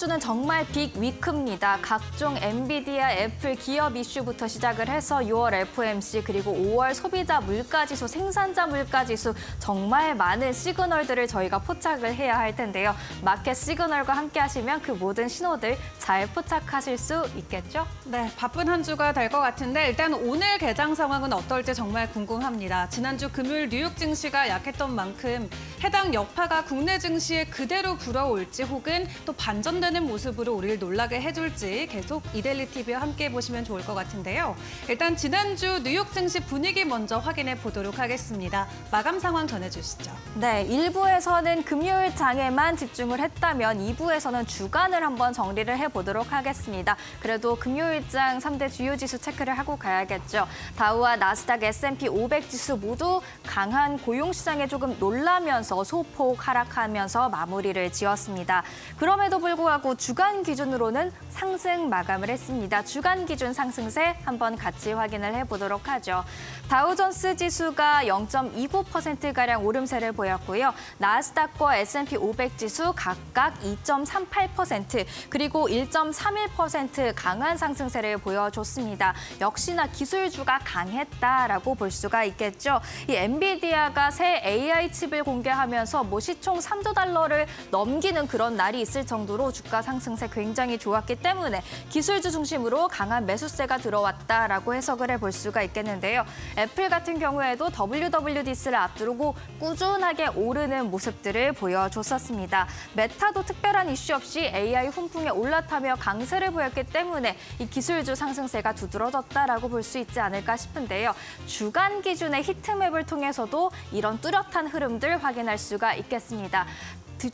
주는 정말 빅 위크입니다. 각종 엔비디아, 애플 기업 이슈부터 시작을 해서 6월 FOMC 그리고 5월 소비자 물가지수, 생산자 물가지수 정말 많은 시그널들을 저희가 포착을 해야 할 텐데요. 마켓 시그널과 함께 하시면 그 모든 신호들 잘 포착하실 수 있겠죠? 네, 바쁜 한 주가 될 것 같은데 일단 오늘 개장 상황은 어떨지 정말 궁금합니다. 지난주 금요일 뉴욕 증시가 약했던 만큼 해당 여파가 국내 증시에 그대로 불어올지 혹은 또 반전되는 모습으로 우리를 놀라게 해줄지 계속 이데일리 TV와 함께 보시면 좋을 것 같은데요. 일단 지난주 뉴욕 증시 분위기 먼저 확인해 보도록 하겠습니다. 마감 상황 전해주시죠. 네, 1부에서는 금요일 장에만 집중을 했다면 2부에서는 주간을 한번 정리를 해보도록 하겠습니다. 그래도 금요일 장 3대 주요 지수 체크를 하고 가야겠죠. 다우와 나스닥, S&P 500 지수 모두 강한 고용시장에 조금 놀라면서 소폭 하락하면서 마무리를 지었습니다. 그럼에도 불구하고 주간 기준으로는 상승 마감을 했습니다. 주간 기준 상승세 한번 같이 확인을 해보도록 하죠. 다우존스 지수가 0.29%가량 오름세를 보였고요. 나스닥과 S&P 500 지수 각각 2.38% 그리고 1.31% 강한 상승세를 보여줬습니다. 역시나 기술주가 강했다라고 볼 수가 있겠죠. 이 엔비디아가 새 AI 칩을 공개하면서 시총 3조 달러를 넘기는 그런 날이 있을 정도로 주가 상승세 굉장히 좋았기 때문에 기술주 중심으로 강한 매수세가 들어왔다라고 해석을 해볼 수가 있겠는데요. 애플 같은 경우에도 WWDC를 앞두고 꾸준하게 오르는 모습들을 보여줬었습니다. 메타도 특별한 이슈 없이 AI 훈풍에 올라타며 강세를 보였기 때문에 이 기술주 상승세가 두드러졌다라고 볼 수 있지 않을까 싶은데요. 주간 기준의 히트맵을 통해서도 이런 뚜렷한 흐름들 확인할 수가 있겠습니다.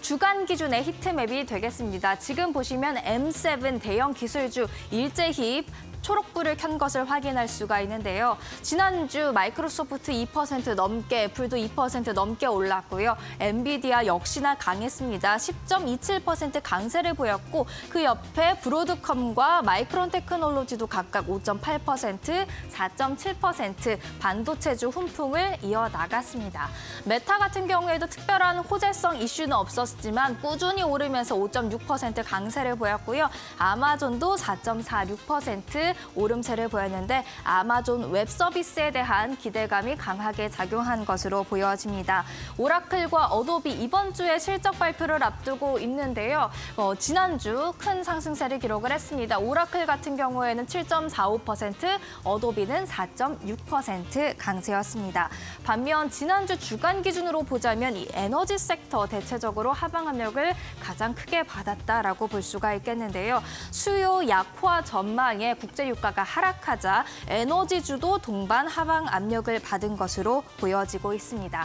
주간 기준의 히트맵이 되겠습니다. 지금 보시면 M7 대형 기술주 일제히 초록불을 켠 것을 확인할 수가 있는데요. 지난주 마이크로소프트 2% 넘게, 애플도 2% 넘게 올랐고요. 엔비디아 역시나 강했습니다. 10.27% 강세를 보였고 그 옆에 브로드컴과 마이크론 테크놀로지도 각각 5.8%, 4.7% 반도체주 훈풍을 이어나갔습니다. 메타 같은 경우에도 특별한 호재성 이슈는 없었지만 꾸준히 오르면서 5.6% 강세를 보였고요. 아마존도 4.46% 오름세를 보였는데 아마존 웹 서비스에 대한 기대감이 강하게 작용한 것으로 보여집니다. 오라클과 어도비 이번 주에 실적 발표를 앞두고 있는데요. 지난주 큰 상승세를 기록을 했습니다. 오라클 같은 경우에는 7.45%, 어도비는 4.6% 강세였습니다. 반면 지난주 주간 기준으로 보자면 이 에너지 섹터 대체적으로 하방 압력을 가장 크게 받았다라고 볼 수가 있겠는데요. 수요 약화 전망에 국제 유가가 하락하자 에너지주도 동반 하방 압력을 받은 것으로 보여지고 있습니다.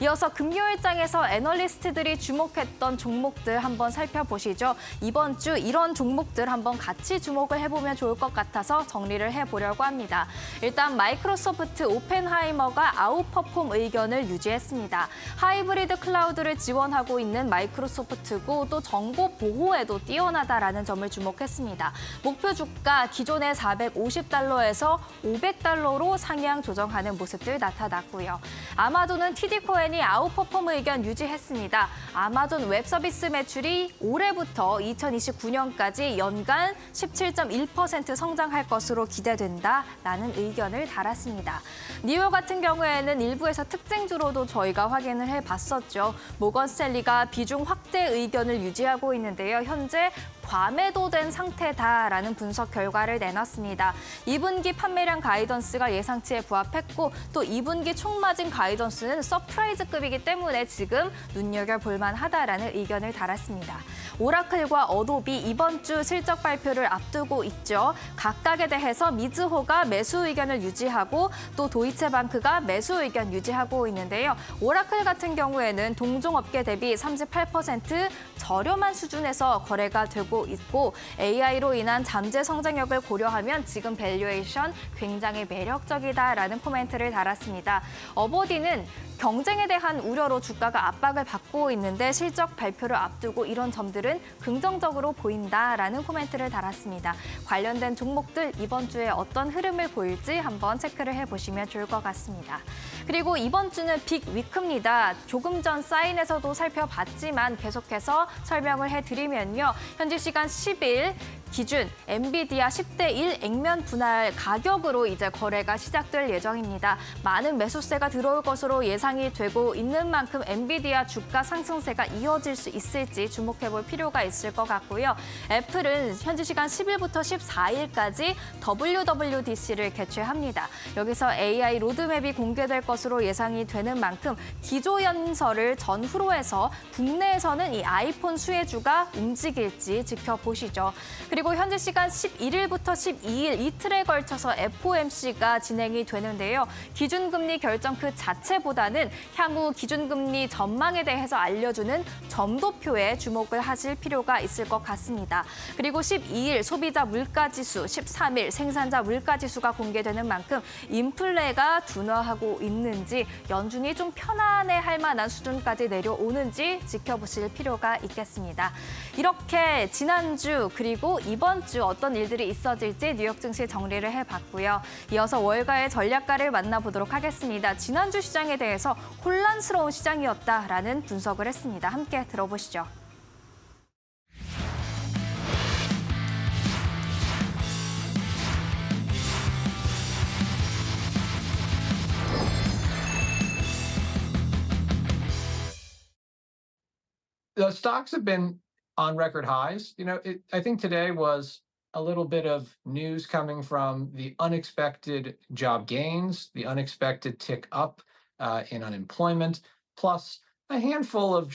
이어서 금요일장에서 애널리스트들이 주목했던 종목들 한번 살펴보시죠. 이번 주 이런 종목들 한번 같이 주목을 해보면 좋을 것 같아서 정리를 해보려고 합니다. 일단 마이크로소프트 오펜하이머가 아웃퍼폼 의견을 유지했습니다. 하이브리드 클라우드를 지원하고 있는 마이크로소프트고 또 정보 보호에도 뛰어나다라는 점을 주목했습니다. 목표 주가 기존의 450달러에서 500달러로 상향 조정하는 모습들 나타났고요. 아마존은 TD코인이 아웃퍼폼 의견 유지했습니다. 아마존 웹 서비스 매출이 올해부터 2029년까지 연간 17.1% 성장할 것으로 기대된다라는 의견을 달았습니다. 니오 같은 경우에는 일부에서 특징주로도 저희가 확인을 해봤었죠. 모건 스탠리가 비중 확대 의견을 유지하고 있는데요. 현재 과매도된 상태다라는 분석 결과를 내놨습니다. 2분기 판매량 가이던스가 예상치에 부합했고 또 2분기 총마진 가이던스는 서프라이즈급이기 때문에 지금 눈여겨볼 만하다라는 의견을 달았습니다. 오라클과 어도비 이번 주 실적 발표를 앞두고 있죠. 각각에 대해서 미즈호가 매수 의견을 유지하고 또 도이체방크가 매수 의견 유지하고 있는데요. 오라클 같은 경우에는 동종업계 대비 38% 저렴한 수준에서 거래가 되고 있고 AI로 인한 잠재 성장력을 고려하면 지금 밸류에이션 굉장히 매력적이다라는 코멘트를 달았습니다. 어버디는 경쟁에 대한 우려로 주가가 압박을 받고 있는데 실적 발표를 앞두고 이런 점들은 긍정적으로 보인다라는 코멘트를 달았습니다. 관련된 종목들 이번 주에 어떤 흐름을 보일지 한번 체크를 해보시면 좋을 것 같습니다. 그리고 이번 주는 빅 위크입니다. 조금 전 사인에서도 살펴봤지만 계속해서 설명을 해드리면요. 현지 시간 10일 기준 엔비디아 10대1 액면 분할 가격으로 이제 거래가 시작될 예정입니다. 많은 매수세가 들어올 것으로 예상이 되고 있는 만큼 엔비디아 주가 상승세가 이어질 수 있을지 주목해볼 필요가 있을 것 같고요. 애플은 현지 시간 10일부터 14일까지 WWDC를 개최합니다. 여기서 AI 로드맵이 공개될 것으로 예상이 되는 만큼 기조연설을 전후로 해서 국내에서는 이 아이폰 수혜주가 움직일지 지켜보시죠. 그리고 현지 시간 11일부터 12일 이틀에 걸쳐서 FOMC가 진행이 되는데요. 기준금리 결정 그 자체보다는 향후 기준금리 전망에 대해서 알려주는 점도표에 주목을 하실 필요가 있을 것 같습니다. 그리고 12일 소비자 물가지수, 13일 생산자 물가지수가 공개되는 만큼 인플레가 둔화하고 있는지 연준이 좀 편안해할 만한 수준까지 내려오는지 지켜보실 필요가 있겠습니다. 이렇게 지난주 그리고 이번 주 어떤 일들이 있어질지 뉴욕 증시 정리를 해봤고요. 이어서 월가의 전략가를 만나보도록 하겠습니다. 지난주 시장에 대해서 혼란스러운 시장이었다라는 분석을 했습니다. 함께 들어보시죠. The stocks have been on record highs. I think today was a little bit of news coming from the unexpected job gains, the unexpected tick up in unemployment, plus a handful of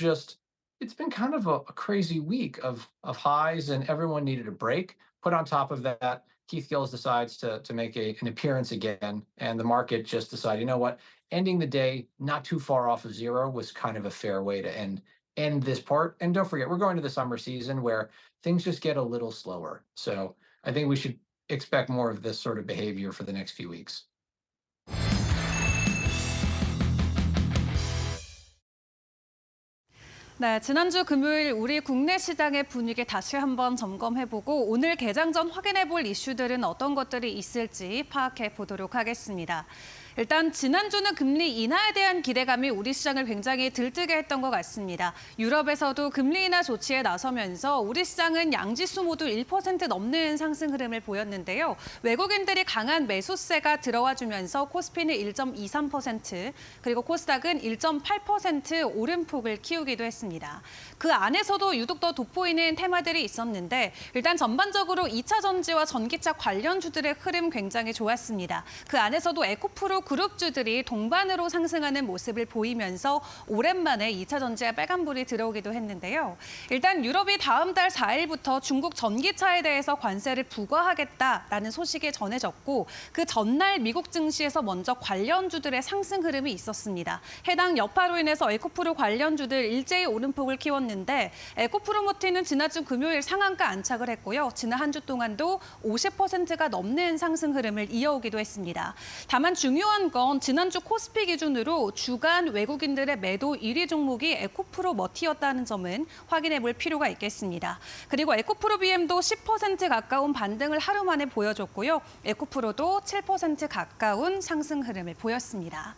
it's been kind of a crazy week of highs, and everyone needed a break. Put on top of that, Keith Gills decides to make an appearance again, and the market just decided, you know what, ending the day not too far off of zero was kind of a fair way to end this part. And don't forget, we're going to the summer season where things just get a little slower. So I think we should expect more of this sort of behavior for the next few weeks. 네, 지난주 금요일 우리 국내 시장의 분위기 다시 한번 점검해보고 오늘 개장 전 확인해볼 이슈들은 어떤 것들이 있을지 파악해 보도록 하겠습니다. 일단 지난주는 금리 인하에 대한 기대감이 우리 시장을 굉장히 들뜨게 했던 것 같습니다. 유럽에서도 금리 인하 조치에 나서면서 우리 시장은 양지수 모두 1% 넘는 상승 흐름을 보였는데요. 외국인들이 강한 매수세가 들어와주면서 코스피는 1.23%, 그리고 코스닥은 1.8% 오름폭을 키우기도 했습니다. 그 안에서도 유독 더 돋보이는 테마들이 있었는데 일단 전반적으로 2차 전지와 전기차 관련주들의 흐름 굉장히 좋았습니다. 그 안에서도 에코프로 그룹주들이 동반으로 상승하는 모습을 보이면서 오랜만에 2차 전지에 빨간불이 들어오기도 했는데요. 일단 유럽이 다음 달 4일부터 중국 전기차에 대해서 관세를 부과하겠다라는 소식이 전해졌고 그 전날 미국 증시에서 먼저 관련주들의 상승 흐름이 있었습니다. 해당 여파로 인해서 에코프로 관련주들 일제히 오름폭을 키웠는데 에코프로모티는 지난주 금요일 상한가 안착을 했고요. 지난 한 주 동안도 50%가 넘는 상승 흐름을 이어오기도 했습니다. 다만 중요한 건 지난주 코스피 기준으로 주간 외국인들의 매도 1위 종목이 에코프로머티였다는 점은 확인해 볼 필요가 있겠습니다. 그리고 에코프로 BM도 10% 가까운 반등을 하루 만에 보여줬고요. 에코프로도 7% 가까운 상승 흐름을 보였습니다.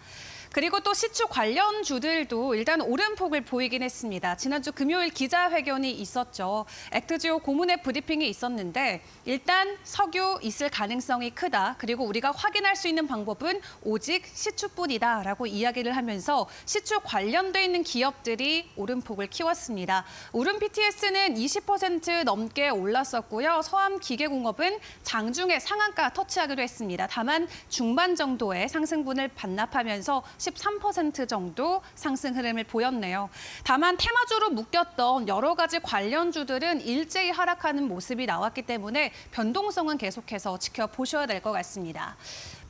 그리고 또 시추 관련주들도 일단 오름폭을 보이긴 했습니다. 지난주 금요일 기자회견이 있었죠. 액트지오 고문의 브리핑이 있었는데 일단 석유 있을 가능성이 크다. 그리고 우리가 확인할 수 있는 방법은 오직 시추뿐이다라고 이야기를 하면서 시추 관련돼 있는 기업들이 오름폭을 키웠습니다. 우름 PTS는 20% 넘게 올랐었고요. 서암기계공업은 장중에 상한가 터치하기도 했습니다. 다만 중반 정도의 상승분을 반납하면서 13% 정도 상승 흐름을 보였네요. 다만 테마주로 묶였던 여러 가지 관련주들은 일제히 하락하는 모습이 나왔기 때문에 변동성은 계속해서 지켜보셔야 될 것 같습니다.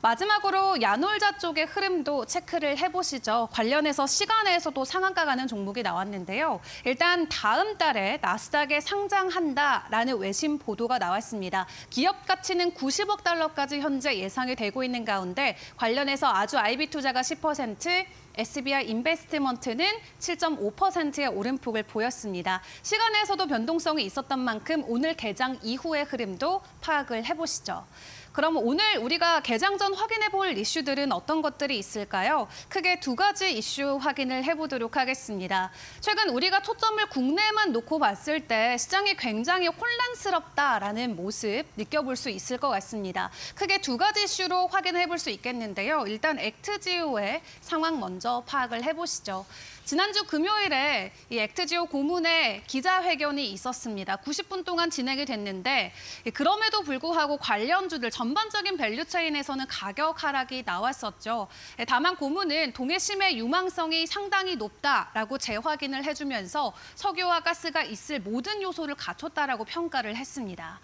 마지막으로 야놀자 쪽의 흐름도 체크를 해보시죠. 관련해서 시간에서도 상한가 가는 종목이 나왔는데요. 일단 다음 달에 나스닥에 상장한다라는 외신 보도가 나왔습니다. 기업 가치는 90억 달러까지 현재 예상이 되고 있는 가운데 관련해서 아주 IB투자가 10%, SBI 인베스트먼트는 7.5%의 오름폭을 보였습니다. 시간에서도 변동성이 있었던 만큼 오늘 개장 이후의 흐름도 파악을 해보시죠. 그럼 오늘 우리가 개장 전 확인해 볼 이슈들은 어떤 것들이 있을까요? 크게 두 가지 이슈 확인을 해보도록 하겠습니다. 최근 우리가 초점을 국내만 놓고 봤을 때 시장이 굉장히 혼란스럽다라는 모습 느껴볼 수 있을 것 같습니다. 크게 두 가지 이슈로 확인해 볼 수 있겠는데요. 일단 액트지오의 상황 먼저 파악을 해보시죠. 지난주 금요일에 이 액트지오 고문의 기자회견이 있었습니다. 90분 동안 진행이 됐는데 그럼에도 불구하고 관련주들 전반적인 밸류체인에서는 가격 하락이 나왔었죠. 다만 고문은 동해심의 유망성이 상당히 높다라고 재확인을 해주면서 석유와 가스가 있을 모든 요소를 갖췄다라고 평가를 했습니다.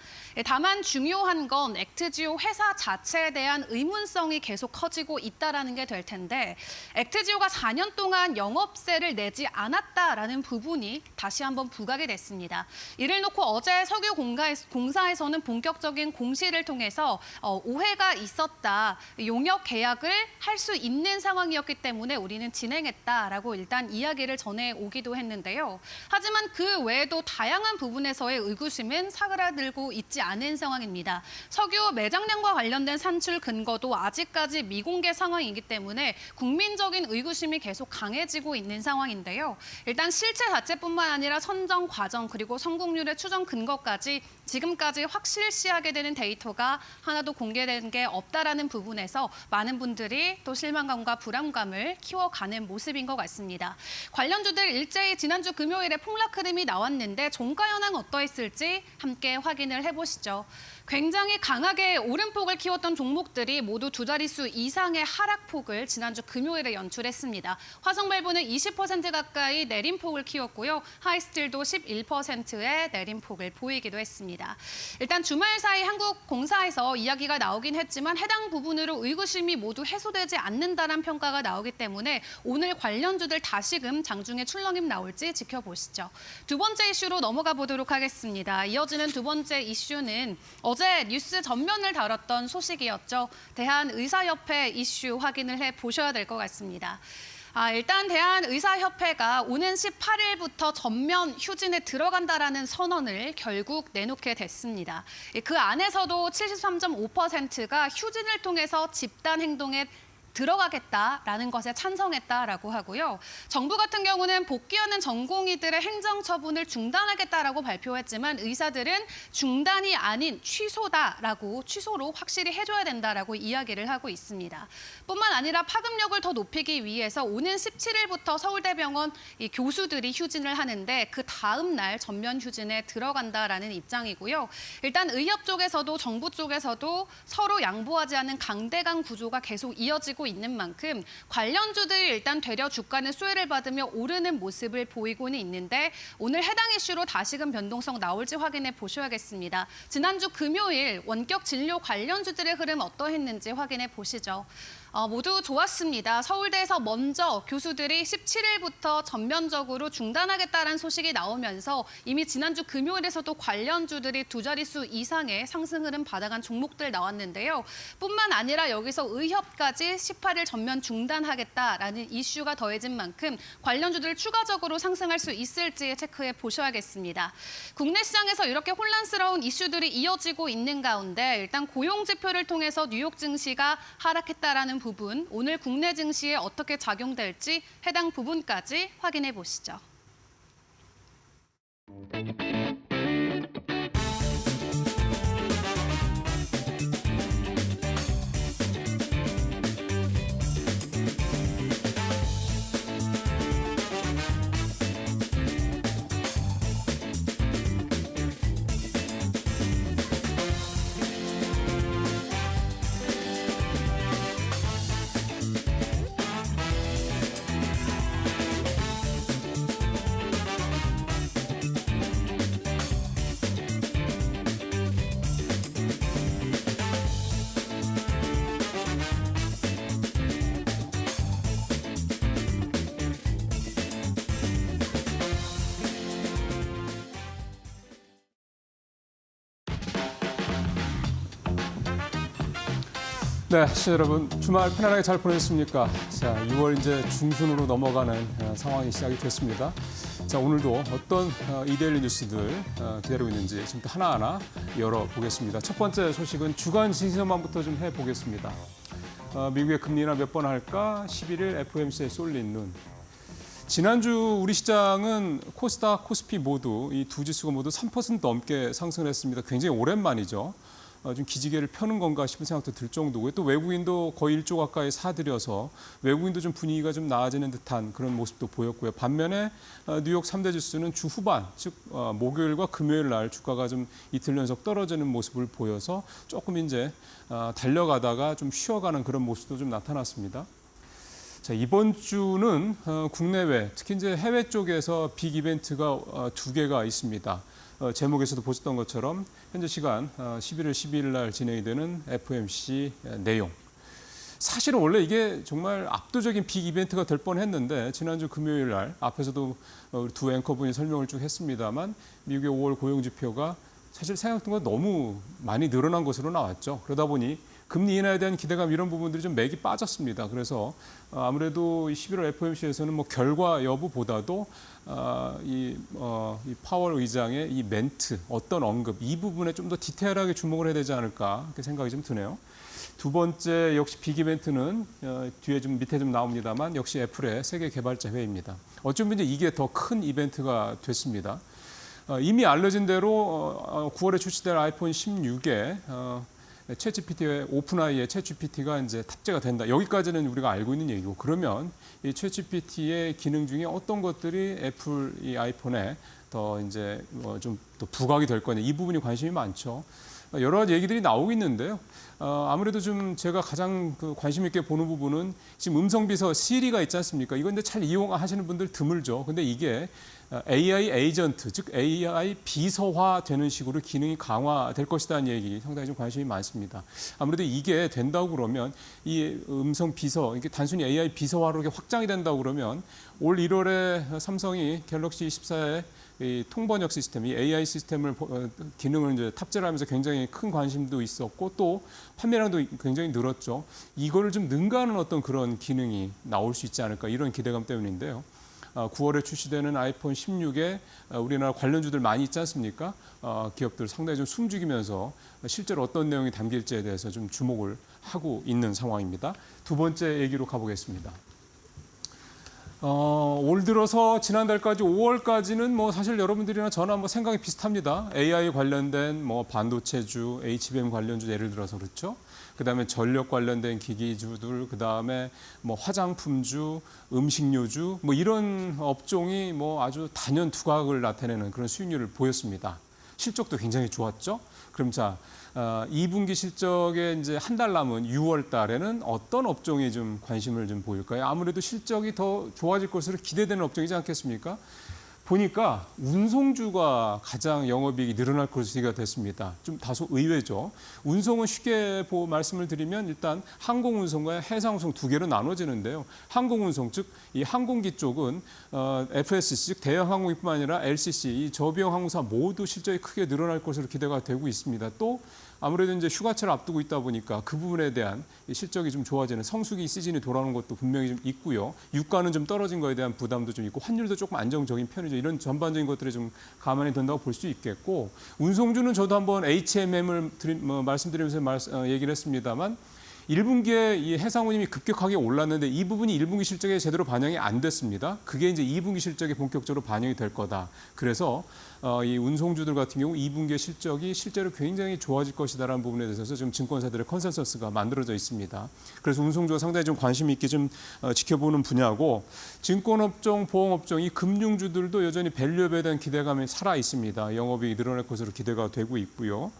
다만 중요한 건 액트지오 회사 자체에 대한 의문성이 계속 커지고 있다라는 게 될 텐데 액트지오가 4년 동안 영업세를 내지 않았다라는 부분이 다시 한번 부각이 됐습니다. 이를 놓고 어제 석유공사에서는 본격적인 공시를 통해서 오해가 있었다, 용역 계약을 할 수 있는 상황이었기 때문에 우리는 진행했다라고 일단 이야기를 전해오기도 했는데요. 하지만 그 외에도 다양한 부분에서의 의구심은 사그라들고 있지 않은 상황입니다. 석유 매장량과 관련된 산출 근거도 아직까지 미공개 상황이기 때문에 국민적인 의구심이 계속 강해지고 있는 상황인데요. 일단 실체 자체뿐만 아니라 선정 과정 그리고 성공률의 추정 근거까지 지금까지 확실시하게 되는 데이터가 하나도 공개된 게 없다라는 부분에서 많은 분들이 또 실망감과 불안감을 키워가는 모습인 것 같습니다. 관련주들 일제히 지난주 금요일에 폭락 흐름이 나왔는데 종가 현황 어떠했을지 함께 확인을 해보시죠. 굉장히 강하게 오름폭을 키웠던 종목들이 모두 두 자릿수 이상의 하락폭을 지난주 금요일에 연출했습니다. 화성밸브는 20% 가까이 내림폭을 키웠고요. 하이스틸도 11%의 내림폭을 보이기도 했습니다. 일단 주말 사이 한국공사에서 이야기가 나오긴 했지만 해당 부분으로 의구심이 모두 해소되지 않는다는 평가가 나오기 때문에 오늘 관련주들 다시금 장중에 출렁임 나올지 지켜보시죠. 두 번째 이슈로 넘어가 보도록 하겠습니다. 이어지는 두 번째 이슈는 어제 뉴스 전면을 다뤘던 소식이었죠. 대한의사협회 이슈 확인을 해보셔야 될 것 같습니다. 일단 대한의사협회가 오는 18일부터 전면 휴진에 들어간다라는 선언을 결국 내놓게 됐습니다. 그 안에서도 73.5%가 휴진을 통해서 집단 행동에 들어가겠다라는 것에 찬성했다라고 하고요. 정부 같은 경우는 복귀하는 전공의들의 행정처분을 중단하겠다라고 발표했지만 의사들은 중단이 아닌 취소로 확실히 해줘야 된다라고 이야기를 하고 있습니다. 뿐만 아니라 파급력을 더 높이기 위해서 오는 17일부터 서울대병원 이 교수들이 휴진을 하는데 그 다음 날 전면 휴진에 들어간다라는 입장이고요. 일단 의협 쪽에서도 정부 쪽에서도 서로 양보하지 않는 강대강 구조가 계속 이어지고 있는 만큼 관련주들이 일단 되려 주가는 수혜를 받으며 오르는 모습을 보이고는 있는데 오늘 해당 이슈로 다시금 변동성 나올지 확인해 보셔야겠습니다. 지난주 금요일 원격 진료 관련주들의 흐름 어떠했는지 확인해 보시죠. 모두 좋았습니다. 서울대에서 먼저 교수들이 17일부터 전면적으로 중단하겠다는 소식이 나오면서 이미 지난주 금요일에서도 관련주들이 두 자릿수 이상의 상승 흐름 받아간 종목들 나왔는데요. 뿐만 아니라 여기서 의협까지 18일 전면 중단하겠다라는 이슈가 더해진 만큼 관련주들 추가적으로 상승할 수 있을지 체크해 보셔야겠습니다. 국내 시장에서 이렇게 혼란스러운 이슈들이 이어지고 있는 가운데 일단 고용 지표를 통해서 뉴욕 증시가 하락했다라는 부분, 오늘 국내 증시에 어떻게 작용될지 해당 부분까지 확인해 보시죠. 네, 시청자 여러분, 주말 편안하게 잘 보냈습니까? 자, 6월 이제 중순으로 넘어가는 상황이 시작이 됐습니다. 자, 오늘도 어떤 이데일리 뉴스들 기다리고 있는지 지금부터 하나하나 열어보겠습니다. 첫 번째 소식은 주간 진시전망부터 좀 해보겠습니다. 미국의 금리 인하 몇 번 할까? 11일 FOMC에 쏠린 눈. 지난주 우리 시장은 코스닥, 코스피 모두 이 두 지수가 모두 3% 넘게 상승했습니다. 굉장히 오랜만이죠. 좀 기지개를 펴는 건가 싶은 생각도 들 정도고요. 또 외국인도 거의 1조 가까이 사들여서 외국인도 좀 분위기가 좀 나아지는 듯한 그런 모습도 보였고요. 반면에 뉴욕 3대 지수는 주 후반, 즉 목요일과 금요일 날 주가가 좀 이틀 연속 떨어지는 모습을 보여서 조금 이제 달려가다가 좀 쉬어가는 그런 모습도 좀 나타났습니다. 자, 이번 주는 국내외, 특히 이제 해외 쪽에서 빅 이벤트가 두 개가 있습니다. 제목에서도 보셨던 것처럼 현재 시간 11월 12일 날 진행이 되는 FOMC 내용. 사실은 원래 이게 정말 압도적인 빅 이벤트가 될 뻔했는데 지난주 금요일 날 앞에서도 우리 두 앵커분이 설명을 쭉 했습니다만 미국의 5월 고용지표가 사실 생각했던 것 너무 많이 늘어난 것으로 나왔죠. 그러다 보니 금리 인하에 대한 기대감 이런 부분들이 좀 맥이 빠졌습니다. 그래서 아무래도 11월 FOMC에서는 뭐 결과 여부보다도 이 파월 의장의 이 멘트, 어떤 언급 이 부분에 좀 더 디테일하게 주목을 해야 되지 않을까 그렇게 생각이 좀 드네요. 두 번째 역시 빅 이벤트는 뒤에 좀 밑에 좀 나옵니다만 역시 애플의 세계 개발자 회의입니다. 어쩌면 이제 이게 더 큰 이벤트가 됐습니다. 이미 알려진 대로 9월에 출시될 아이폰 16에 챗GPT의 오픈AI의 챗GPT가 이제 탑재가 된다. 여기까지는 우리가 알고 있는 얘기고 그러면 이 챗GPT의 기능 중에 어떤 것들이 애플 이 아이폰에 더 이제 좀 더 부각이 될 거냐 이 부분이 관심이 많죠. 여러 가지 얘기들이 나오고 있는데요. 아무래도 좀 제가 가장 관심 있게 보는 부분은 지금 음성 비서 시리가 있지 않습니까? 이건 근데 잘 이용하시는 분들 드물죠. 근데 이게 AI 에이전트, 즉 AI 비서화 되는 식으로 기능이 강화될 것이라는 얘기 상당히 좀 관심이 많습니다. 아무래도 이게 된다고 그러면 이 음성 비서, 이게 단순히 AI 비서화로 이렇게 확장이 된다고 그러면 올 1월에 삼성이 갤럭시 14의 이 통번역 시스템, 이 AI 시스템을 기능을 이제 탑재를 하면서 굉장히 큰 관심도 있었고 또 판매량도 굉장히 늘었죠. 이거를 좀 능가하는 어떤 그런 기능이 나올 수 있지 않을까 이런 기대감 때문인데요. 9월에 출시되는 아이폰 16에 우리나라 관련주들 많이 있지 않습니까? 기업들 상당히 좀 숨죽이면서 실제로 어떤 내용이 담길지에 대해서 좀 주목을 하고 있는 상황입니다. 두 번째 얘기로 가보겠습니다. 올 들어서 지난달까지 5월까지는 뭐 사실 여러분들이나 저나 뭐 생각이 비슷합니다. AI 관련된 뭐 반도체주, HBM 관련주 예를 들어서 그렇죠. 그다음에 전력 관련된 기기주들, 그다음에 뭐 화장품주, 음식료주 뭐 이런 업종이 뭐 아주 단연 두각을 나타내는 그런 수익률을 보였습니다. 실적도 굉장히 좋았죠. 그럼 자, 2분기 실적에 이제 한 달 남은 6월 달에는 어떤 업종이 좀 관심을 좀 보일까요? 아무래도 실적이 더 좋아질 것으로 기대되는 업종이지 않겠습니까? 보니까 운송주가 가장 영업이익이 늘어날 것으로 됐습니다. 좀 다소 의외죠. 운송은 쉽게 말씀을 드리면 일단 항공운송과 해상운송 두 개로 나눠지는데요. 항공운송, 즉 이 항공기 쪽은 FSC, 즉 대형항공기뿐만 아니라 LCC, 이 저비용 항공사 모두 실적이 크게 늘어날 것으로 기대가 되고 있습니다. 또 아무래도 이제 휴가철을 앞두고 있다 보니까 그 부분에 대한 실적이 좀 좋아지는 성수기 시즌이 돌아오는 것도 분명히 좀 있고요. 유가는 좀 떨어진 거에 대한 부담도 좀 있고 환율도 조금 안정적인 편이죠. 이런 전반적인 것들이 좀 감안이 된다고 볼 수 있겠고 운송주는 저도 한번 HMM을 말씀드리면서 얘기를 했습니다만 1분기에 이 해상운임이 급격하게 올랐는데 이 부분이 1분기 실적에 제대로 반영이 안 됐습니다. 그게 이제 2분기 실적에 본격적으로 반영이 될 거다. 그래서 이 운송주들 같은 경우 2분기의 실적이 실제로 굉장히 좋아질 것이다라는 부분에 대해서 지금 증권사들의 컨센서스가 만들어져 있습니다. 그래서 운송주가 상당히 좀 관심 있게 좀 지켜보는 분야고 증권업종, 보험업종, 이 금융주들도 여전히 밸류업에 대한 기대감이 살아 있습니다. 영업이익이 늘어날 것으로 기대가 되고 있고요.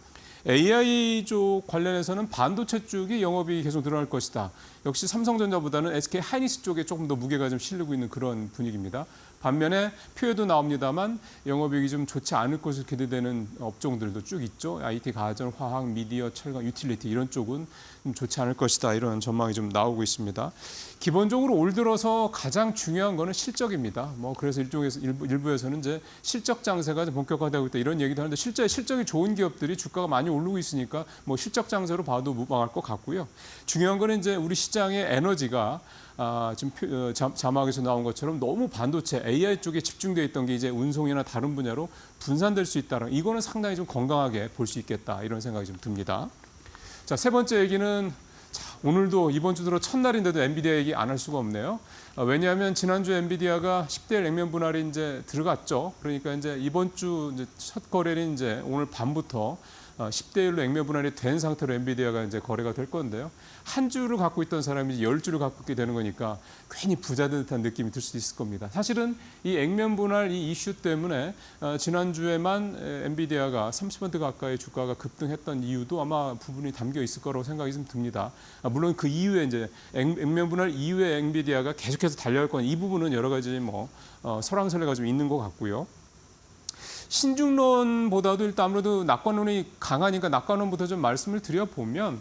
AI 쪽 관련해서는 반도체 쪽이 영업이익이 계속 늘어날 것이다. 역시 삼성전자보다는 SK 하이닉스 쪽에 조금 더 무게가 좀 실리고 있는 그런 분위기입니다. 반면에 표에도 나옵니다만 영업이익이 좀 좋지 않을 것으로 기대되는 업종들도 쭉 있죠. IT, 가전, 화학, 미디어, 철강, 유틸리티 이런 쪽은 좀 좋지 않을 것이다. 이런 전망이 좀 나오고 있습니다. 기본적으로 올 들어서 가장 중요한 거는 실적입니다. 뭐 그래서 일부에서는 이제 실적 장세가 본격화되고 있다 이런 얘기도 하는데 실제 실적이 좋은 기업들이 주가가 많이 오르고 있으니까 뭐 실적 장세로 봐도 무방할 것 같고요. 중요한 거는 이제 우리 시장의 에너지가 지금 자막에서 나온 것처럼 너무 반도체 AI 쪽에 집중되어 있던 게 이제 운송이나 다른 분야로 분산될 수 있다는 이거는 상당히 좀 건강하게 볼 수 있겠다 이런 생각이 좀 듭니다. 자, 세 번째 얘기는 오늘도 이번 주 들어 첫날인데도 엔비디아 얘기 안 할 수가 없네요. 왜냐하면 지난주 엔비디아가 10대 액면 분할이 이제 들어갔죠. 그러니까 이제 이번 주 이제 첫 거래는 이제 오늘 밤부터 10대 1로 액면 분할이 된 상태로 엔비디아가 이제 거래가 될 건데요. 한 주를 갖고 있던 사람이 10주를 갖고 있게 되는 거니까 괜히 부자 듯한 느낌이 들 수도 있을 겁니다. 사실은 이 액면 분할 이 이슈 때문에 지난주에만 엔비디아가 30% 가까이 주가가 급등했던 이유도 아마 부분이 담겨 있을 거라고 생각이 좀 듭니다. 물론 그 이후에 이제 액면 분할 이후에 엔비디아가 계속해서 달려갈 건 이 부분은 여러 가지 설왕설래가 좀 있는 것 같고요. 신중론보다도 일단 아무래도 낙관론이 강하니까 낙관론부터 좀 말씀을 드려보면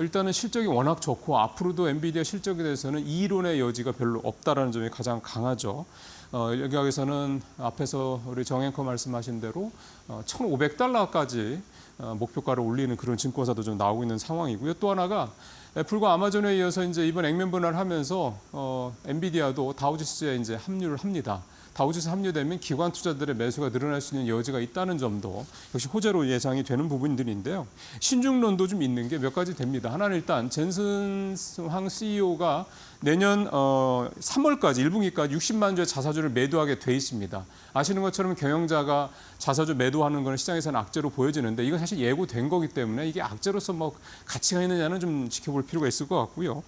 일단은 실적이 워낙 좋고 앞으로도 엔비디아 실적에 대해서는 이론의 여지가 별로 없다라는 점이 가장 강하죠. 여기에서는 앞에서 우리 정 앵커 말씀하신 대로 1,500달러까지 목표가를 올리는 그런 증권사도 좀 나오고 있는 상황이고요. 또 하나가 애플과 아마존에 이어서 이제 이번 액면 분할을 하면서 엔비디아도 다우지수에 이제 합류를 합니다. 다우지수 합류되면 기관 투자들의 매수가 늘어날 수 있는 여지가 있다는 점도 역시 호재로 예상이 되는 부분들인데요. 신중론도 좀 있는 게 몇 가지 됩니다. 하나는 일단 젠슨 황 CEO가 내년 3월까지 1분기까지 60만 주의 자사주를 매도하게 돼 있습니다. 아시는 것처럼 경영자가 자사주 매도하는 것은 시장에서는 악재로 보여지는데 이건 사실 예고된 거기 때문에 이게 악재로서 가치가 있느냐는 좀 지켜볼 필요가 있을 것 같고요.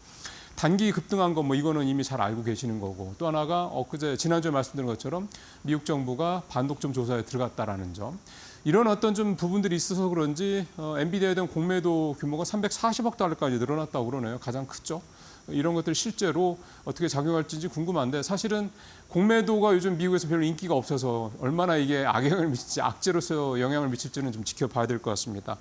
단기 급등한 거 이거는 이미 잘 알고 계시는 거고 또 하나가 엊그제 지난주에 말씀드린 것처럼 미국 정부가 반독점 조사에 들어갔다라는 점 이런 어떤 좀 부분들이 있어서 그런지 엔비디아에 대한 공매도 규모가 340억 달러까지 늘어났다고 그러네요. 가장 크죠. 이런 것들이 실제로 어떻게 작용할지 궁금한데 사실은 공매도가 요즘 미국에서 별로 인기가 없어서 얼마나 이게 악영향을 미칠지 악재로서 영향을 미칠지는 좀 지켜봐야 될 것 같습니다.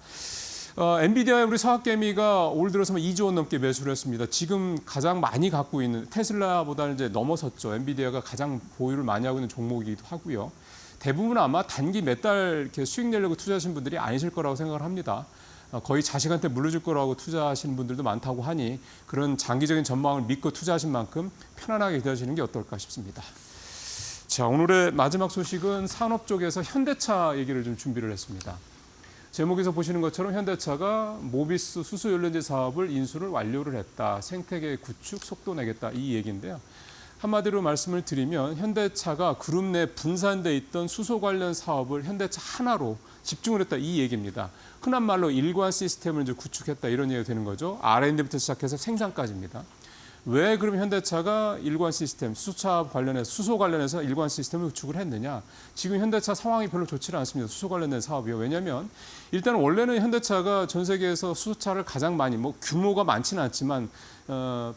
엔비디아의 우리 사학개미가 올 들어서만 2조 원 넘게 매수를 했습니다. 지금 가장 많이 갖고 있는 테슬라보다는 이제 넘어섰죠. 엔비디아가 가장 보유를 많이 하고 있는 종목이기도 하고요. 대부분 아마 단기 몇 달 이렇게 수익 내려고 투자하신 분들이 아니실 거라고 생각을 합니다. 거의 자식한테 물려줄 거라고 투자하시는 분들도 많다고 하니 그런 장기적인 전망을 믿고 투자하신 만큼 편안하게 기다리시는 게 어떨까 싶습니다. 자, 오늘의 마지막 소식은 산업 쪽에서 현대차 얘기를 좀 준비를 했습니다. 제목에서 보시는 것처럼 현대차가 모비스 수소연료제 사업을 인수를 완료를 했다. 생태계 구축 속도 내겠다. 이 얘기인데요. 한마디로 말씀을 드리면 현대차가 그룹 내 분산돼 있던 수소 관련 사업을 현대차 하나로 집중을 했다. 이 얘기입니다. 흔한 말로 일관 시스템을 이제 구축했다. 이런 얘기가 되는 거죠. R&D부터 시작해서 생산까지입니다. 왜 그럼 현대차가 일관 시스템, 수소 관련해서 일관 시스템을 구축을 했느냐? 지금 현대차 상황이 별로 좋지 않습니다. 수소 관련된 사업이요. 왜냐하면 일단 원래는 현대차가 전 세계에서 수소차를 가장 많이 규모가 많지는 않지만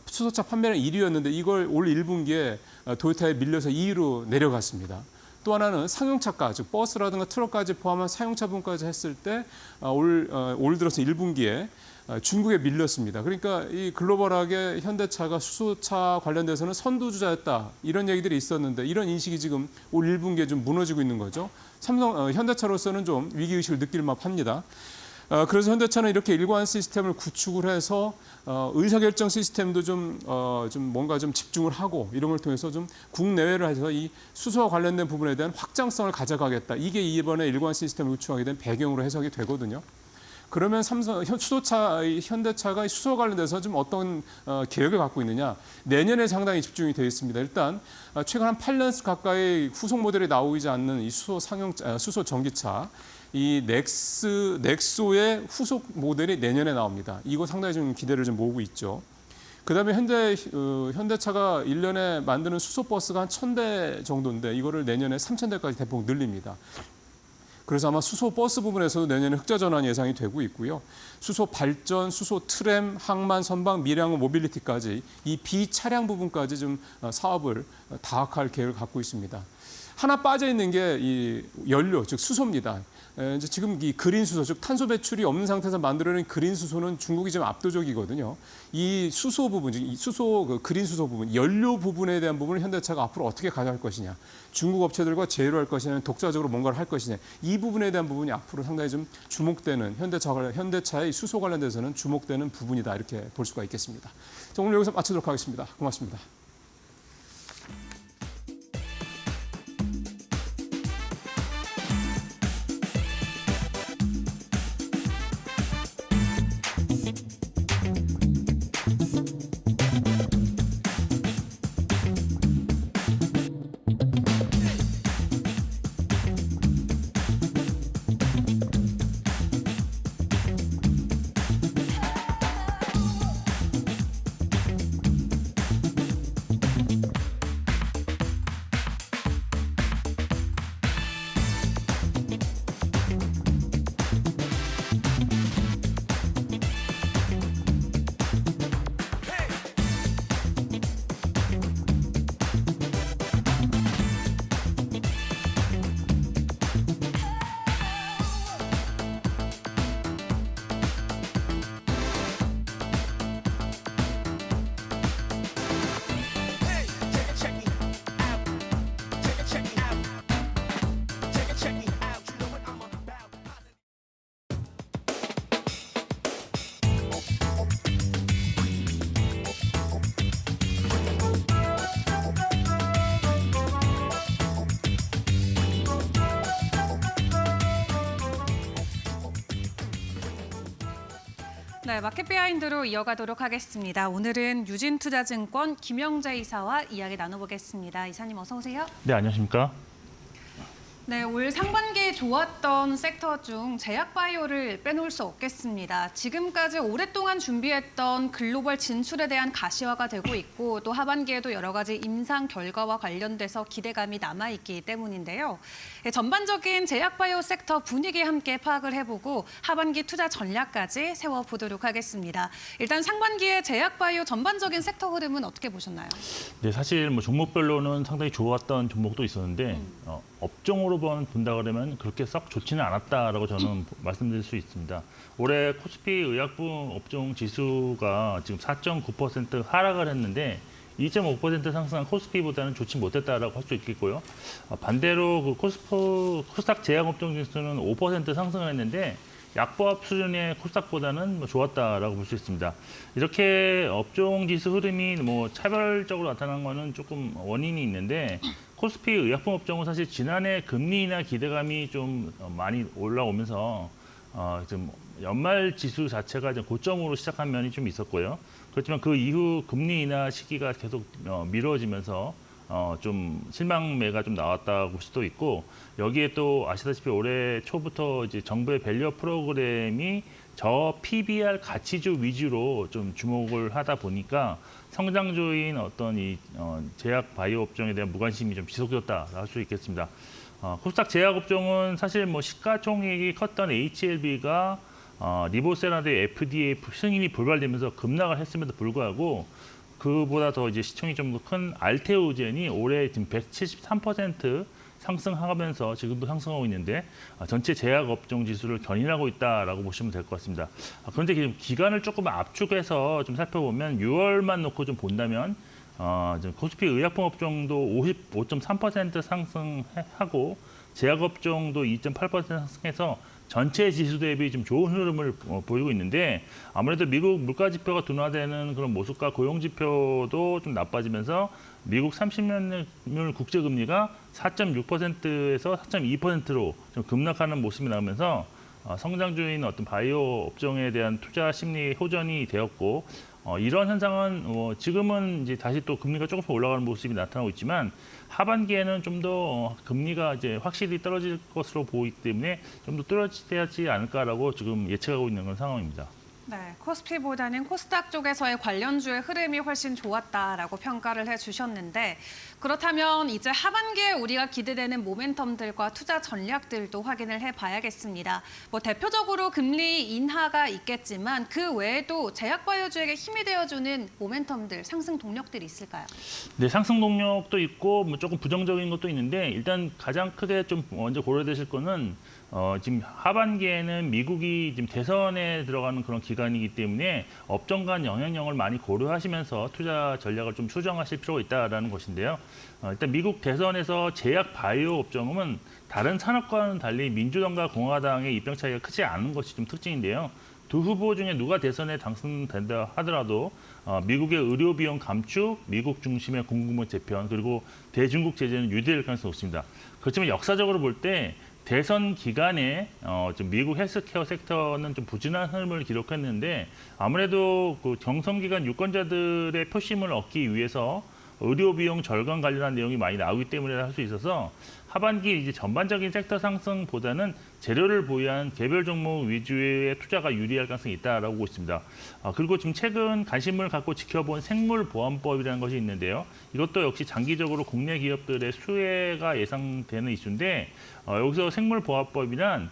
수소차 판매량 1위였는데 이걸 올 1분기에 도요타에 밀려서 2위로 내려갔습니다. 또 하나는 상용차가, 즉 버스라든가 트럭까지 포함한 사용차분까지 했을 때 올 들어서 1분기에 중국에 밀렸습니다. 그러니까 이 글로벌하게 현대차가 수소차 관련돼서는 선두주자였다. 이런 얘기들이 있었는데 이런 인식이 지금 올 1분기에 좀 무너지고 있는 거죠. 현대차로서는 좀 위기의식을 느낄 만합니다. 그래서 현대차는 이렇게 일관 시스템을 구축을 해서 의사결정 시스템도 좀 뭔가 좀 집중을 하고 이런 걸 통해서 좀 국내외를 해서 이 수소와 관련된 부분에 대한 확장성을 가져가겠다. 이게 이번에 일관 시스템을 구축하게 된 배경으로 해석이 되거든요. 그러면 현대차가 수소 관련돼서 좀 어떤 계획을 갖고 있느냐. 내년에 상당히 집중이 되어 있습니다. 일단 최근 한 8년 가까이 후속 모델이 나오지 않는 이 수소 전기차. 이 넥소의 후속 모델이 내년에 나옵니다. 이거 상당히 좀 기대를 좀 모으고 있죠. 그다음에 현대차가 1년에 만드는 수소버스가 한 1,000대 정도인데 이거를 내년에 3,000대까지 대폭 늘립니다. 그래서 아마 수소 버스 부분에서도 내년에 흑자 전환 예상이 되고 있고요. 수소 발전, 수소 트램, 항만, 선박, 미량 모빌리티까지 이 비차량 부분까지 좀 사업을 다각할 계획을 갖고 있습니다. 하나 빠져 있는 게 이 연료, 즉 수소입니다. 이제 지금 이 그린 수소, 즉 탄소 배출이 없는 상태에서 만들어낸 그린 수소는 중국이 좀 압도적이거든요. 이 수소 부분, 즉 이 수소 그 그린 수소 부분, 연료 부분에 대한 부분을 현대차가 앞으로 어떻게 가져갈 것이냐, 중국 업체들과 제휴를 할 것이냐, 독자적으로 뭔가를 할 것이냐, 이 부분에 대한 부분이 앞으로 상당히 좀 주목되는 현대차의 수소 관련돼서는 주목되는 부분이다 이렇게 볼 수가 있겠습니다. 자, 오늘 여기서 마치도록 하겠습니다. 고맙습니다. 네, 마켓 비하인드로 이어가도록 하겠습니다. 오늘은 유진투자증권 김영재 이사와 이야기 나눠보겠습니다. 이사님 어서 오세요. 네, 안녕하십니까? 네, 올 상반기에 좋았던 섹터 중 제약바이오를 빼놓을 수 없겠습니다. 지금까지 오랫동안 준비했던 글로벌 진출에 대한 가시화가 되고 있고 또 하반기에도 여러 가지 임상 결과와 관련돼서 기대감이 남아있기 때문인데요. 전반적인 제약바이오 섹터 분위기 함께 파악을 해보고 하반기 투자 전략까지 세워보도록 하겠습니다. 일단 상반기에 제약바이오 전반적인 섹터 흐름은 어떻게 보셨나요? 네, 사실 뭐 종목별로는 상당히 좋았던 종목도 있었는데 업종으로 본다 그러면 그렇게 썩 좋지는 않았다라고 저는 말씀드릴 수 있습니다. 올해 코스피 의약품 업종 지수가 지금 4.9% 하락을 했는데 2.5% 상승한 코스피보다는 좋지 못했다라고 할 수 있겠고요. 반대로 그 코스닥 제약업종 지수는 5% 상승을 했는데 약보합 수준의 코스닥보다는 뭐 좋았다라고 볼 수 있습니다. 이렇게 업종 지수 흐름이 뭐 차별적으로 나타난 거는 조금 원인이 있는데 코스피 의약품 업종은 사실 지난해 금리 인하 기대감이 좀 많이 올라오면서 좀 연말 지수 자체가 좀 고점으로 시작한 면이 좀 있었고요. 그렇지만 그 이후 금리 인하 시기가 계속 미뤄지면서 좀 실망매가 좀 나왔다고 볼 수도 있고, 여기에 또 아시다시피 올해 초부터 이제 정부의 밸류업 프로그램이 저 PBR 가치주 위주로 좀 주목을 하다 보니까 성장주인 어떤 이 제약 바이오 업종에 대한 무관심이 좀 지속되었다고 할 수 있겠습니다. 코스닥 제약 업종은 사실 뭐 시가총액이 컸던 HLB가 리보세라드의 FDA 승인이 불발되면서 급락을 했음에도 불구하고 그보다 더 이제 시총이 좀 더 큰 알테오젠이 올해 지금 173% 상승하면서 지금도 상승하고 있는데 전체 제약 업종 지수를 견인하고 있다라고 보시면 될 것 같습니다. 그런데 지금 기간을 조금 압축해서 좀 살펴보면 6월만 놓고 좀 본다면 코스피 의약품 업종도 55.3% 상승하고 제약 업종도 2.8% 상승해서 전체 지수 대비 좀 좋은 흐름을 보이고 있는데, 아무래도 미국 물가 지표가 둔화되는 그런 모습과 고용 지표도 좀 나빠지면서 미국 30년물 국제 금리가 4.6%에서 4.2%로 좀 급락하는 모습이 나오면서 성장주인 어떤 바이오 업종에 대한 투자 심리 호전이 되었고, 이런 현상은 지금은 이제 다시 또 금리가 조금씩 올라가는 모습이 나타나고 있지만 하반기에는 좀 더 금리가 이제 확실히 떨어질 것으로 보이기 때문에 좀 더 떨어지지 않을까라고 지금 예측하고 있는 그런 상황입니다. 네, 코스피보다는 코스닥 쪽에서의 관련주의 흐름이 훨씬 좋았다라고 평가를 해주셨는데, 그렇다면 이제 하반기에 우리가 기대되는 모멘텀들과 투자 전략들도 확인을 해봐야겠습니다. 뭐 대표적으로 금리 인하가 있겠지만 그 외에도 제약바이오주에게 힘이 되어주는 모멘텀들, 상승 동력들이 있을까요? 네, 상승 동력도 있고 뭐 조금 부정적인 것도 있는데, 일단 가장 크게 좀 먼저 고려되실 거는 지금 하반기에는 미국이 지금 대선에 들어가는 그런 기간이기 때문에 업종 간 영향력을 많이 고려하시면서 투자 전략을 좀 수정하실 필요가 있다라는 것인데요. 일단 미국 대선에서 제약 바이오 업종은 다른 산업과는 달리 민주당과 공화당의 입장 차이가 크지 않은 것이 좀 특징인데요. 두 후보 중에 누가 대선에 당선된다 하더라도 미국의 의료 비용 감축, 미국 중심의 공급망 재편, 그리고 대중국 제재는 유지될 가능성이 높습니다. 그렇지만 역사적으로 볼 때 대선 기간에 좀 미국 헬스케어 섹터는 좀 부진한 흐름을 기록했는데 아무래도 그 경선 기간 유권자들의 표심을 얻기 위해서 의료 비용 절감 관련한 내용이 많이 나오기 때문에 할 수 있어서 하반기 이제 전반적인 섹터 상승보다는 재료를 보유한 개별 종목 위주의 투자가 유리할 가능성이 있다라고 보고 있습니다. 그리고 지금 최근 관심을 갖고 지켜본 생물보안법이라는 것이 있는데요. 이것도 역시 장기적으로 국내 기업들의 수혜가 예상되는 이슈인데 여기서 생물보안법이란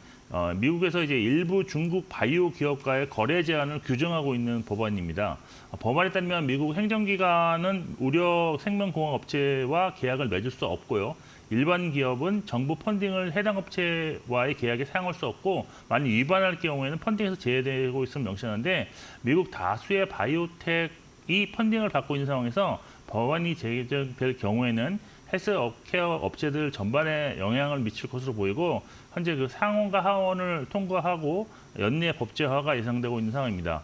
미국에서 이제 일부 중국 바이오 기업과의 거래 제한을 규정하고 있는 법안입니다. 법안에 따르면 미국 행정기관은 의료 생명공학 업체와 계약을 맺을 수 없고요. 일반 기업은 정부 펀딩을 해당 업체와의 계약에 사용할 수 없고 만약 위반할 경우에는 펀딩에서 제외되고 있음을 명시하는데 미국 다수의 바이오텍이 펀딩을 받고 있는 상황에서 법안이 제정될 경우에는 헬스케어 업체들 전반에 영향을 미칠 것으로 보이고 현재 그 상원과 하원을 통과하고 연내 법제화가 예상되고 있는 상황입니다.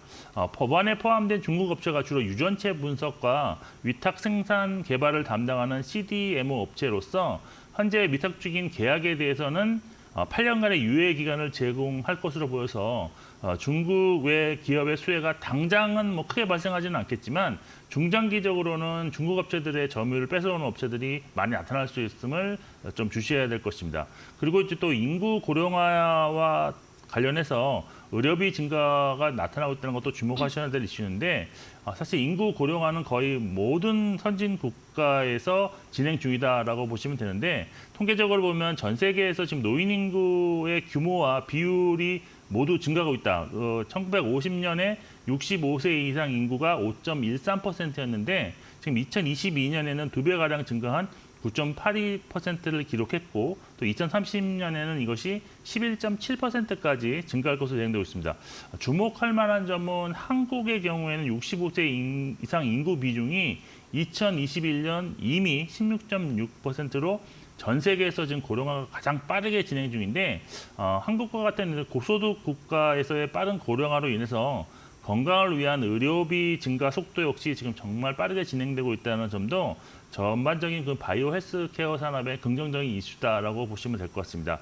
법안에 포함된 중국 업체가 주로 유전체 분석과 위탁 생산 개발을 담당하는 CDMO 업체로서 현재 미탁 중인 계약에 대해서는 8년간의 유예 기간을 제공할 것으로 보여서 중국 외 기업의 수혜가 당장은 뭐 크게 발생하지는 않겠지만 중장기적으로는 중국 업체들의 점유율을 뺏어오는 업체들이 많이 나타날 수 있음을 좀 주시해야 될 것입니다. 그리고 이제 또 인구 고령화와 관련해서 의료비 증가가 나타나고 있다는 것도 주목하셔야 될 이슈인데 사실 인구 고령화는 거의 모든 선진 국가에서 진행 중이다라고 보시면 되는데 통계적으로 보면 전 세계에서 지금 노인 인구의 규모와 비율이 모두 증가하고 있다. 1950년에 65세 이상 인구가 5.13%였는데 지금 2022년에는 2배가량 증가한 9.82%를 기록했고 또 2030년에는 이것이 11.7%까지 증가할 것으로 예상되고 있습니다. 주목할 만한 점은 한국의 경우에는 65세 이상 인구 비중이 2021년 이미 16.6%로 전 세계에서 지금 고령화가 가장 빠르게 진행 중인데 한국과 같은 고소득 국가에서의 빠른 고령화로 인해서 건강을 위한 의료비 증가 속도 역시 지금 정말 빠르게 진행되고 있다는 점도 전반적인 그 바이오 헬스케어 산업의 긍정적인 이슈다라고 보시면 될 것 같습니다.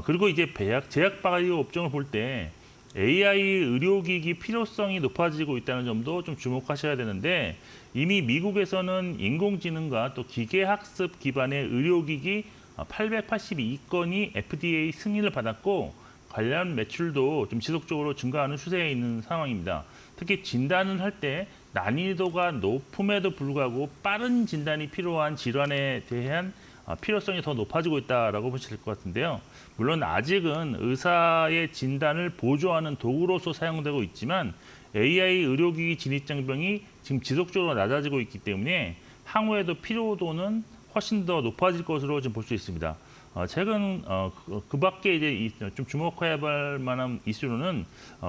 그리고 이제 제약 바이오 업종을 볼 때 AI 의료기기 필요성이 높아지고 있다는 점도 좀 주목하셔야 되는데 이미 미국에서는 인공지능과 또 기계학습 기반의 의료기기 882건이 FDA 승인을 받았고 관련 매출도 좀 지속적으로 증가하는 추세에 있는 상황입니다. 특히 진단을 할 때 난이도가 높음에도 불구하고 빠른 진단이 필요한 질환에 대한 필요성이 더 높아지고 있다라고 보시면 될 것 같은데요. 물론 아직은 의사의 진단을 보조하는 도구로서 사용되고 있지만 AI 의료기기 진입장벽이 지금 지속적으로 낮아지고 있기 때문에 향후에도 필요도는 훨씬 더 높아질 것으로 좀 볼 수 있습니다. 최근 그 밖에 이제 좀 주목해야 할 만한 이슈로는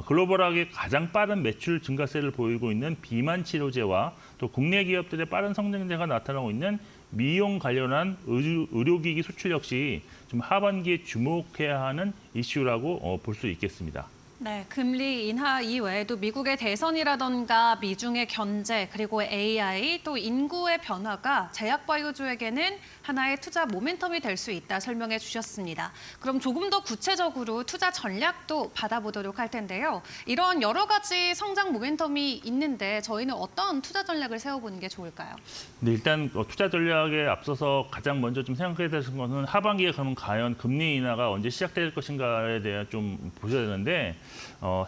글로벌하게 가장 빠른 매출 증가세를 보이고 있는 비만 치료제와 또 국내 기업들의 빠른 성장세가 나타나고 있는 미용 관련한 의료기기 수출 역시 좀 하반기에 주목해야 하는 이슈라고 볼 수 있겠습니다. 네, 금리 인하 이외에도 미국의 대선이라던가 미중의 견제, 그리고 AI, 또 인구의 변화가 제약바이오주에게는 하나의 투자 모멘텀이 될 수 있다 설명해 주셨습니다. 그럼 조금 더 구체적으로 투자 전략도 받아보도록 할 텐데요. 이런 여러 가지 성장 모멘텀이 있는데 저희는 어떤 투자 전략을 세워보는 게 좋을까요? 네, 일단 투자 전략에 앞서서 가장 먼저 좀 생각해야 되는 것은 하반기에 그러면 과연 금리 인하가 언제 시작될 것인가에 대해 좀 보셔야 되는데